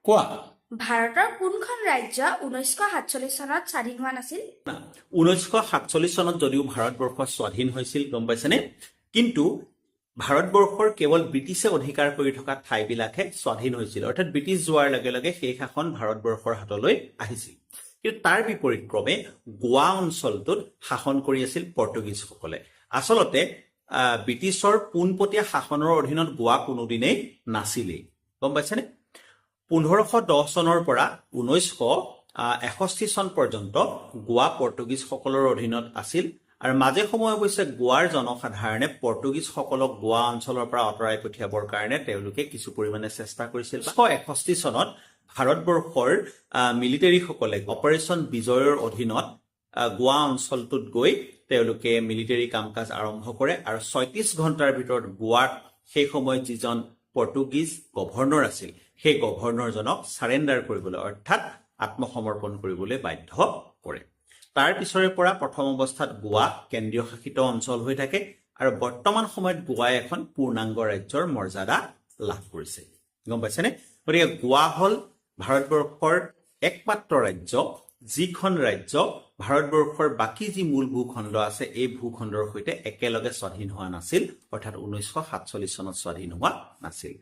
কোৱা ভাৰতৰ কোনখন ৰাজ্য 1947 চনত স্বাধীন হোৱা নাছিল? 1947 চনত যদিও ভাৰতবৰ্ষ স্বাধীন হৈছিল, গম পাইছেনে, কিন্তু ভাৰতবৰ্ষৰ কেৱল ব্ৰিটিছে অধিকাৰ কৰি থকা ঠাইবিলাকহে স্বাধীন হৈছিল। অৰ্থাৎ ব্ৰিটিছ যোৱাৰ লগে লগে সেই শাসন ভাৰতবৰ্ষৰ হাতলৈ আহিছিল। কিন্তু তাৰ বিপৰীত ক্ৰমে গোৱা অঞ্চলটোত শাসন কৰি আছিল পৰ্তুগীজসকলে। আচলতে ব্ৰিটিছৰ পোনপটীয়া শাসনৰ অধীনত গোৱা কোনোদিনেই নাছিলেই, গম পাইছেনে। 1510 চনৰ পৰা 1961 চন পৰ্যন্ত গোৱা পৰ্তুগীজসকলৰ অধীনত আছিল আৰু মাজে সময়ে অৱশ্যে গোৱাৰ জনসাধাৰণে পৰ্তুগীজসকলক গোৱা অঞ্চলৰ পৰা আঁতৰাই পঠিয়াবৰ কাৰণে তেওঁলোকে কিছু পৰিমাণে চেষ্টা কৰিছিল। 1961 চনত ভাৰতবৰ্ষৰ মিলিটাৰীসকলে অপাৰেশ্যন বিজয়ৰ অধীনত গোৱা অঞ্চলটোত গৈ তেওঁলোকে মিলিটাৰী কাম কাজ আৰম্ভ কৰে আৰু 36 ঘণ্টাৰ ভিতৰত গোৱাত সেই সময়ত যিজন পৰ্তুগীজ গভৰ্ণৰ আছিল সেই গভৰ্ণৰজনক সাৰেণ্ডাৰ কৰিবলৈ অৰ্থাৎ আত্মসমৰ্পণ কৰিবলৈ বাধ্য কৰে। তাৰ পিছৰে পৰা প্ৰথম অৱস্থাত গোৱা কেন্দ্ৰীয় শাসিত অঞ্চল হৈ থাকে আৰু বৰ্তমান সময়ত গোৱাই এখন পূৰ্ণাংগ ৰাজ্যৰ মৰ্যাদা লাভ কৰিছে, গম পাইছেনে। গতিকে গোৱা হ'ল ভাৰতবৰ্ষৰ একমাত্ৰ ৰাজ্য যিখন ৰাজ্য ভাৰতবৰ্ষৰ বাকী যি মূল ভূখণ্ড আছে এই ভূখণ্ডৰ সৈতে একেলগে স্বাধীন হোৱা নাছিল, অৰ্থাৎ 1947 চনত স্বাধীন হোৱা নাছিল।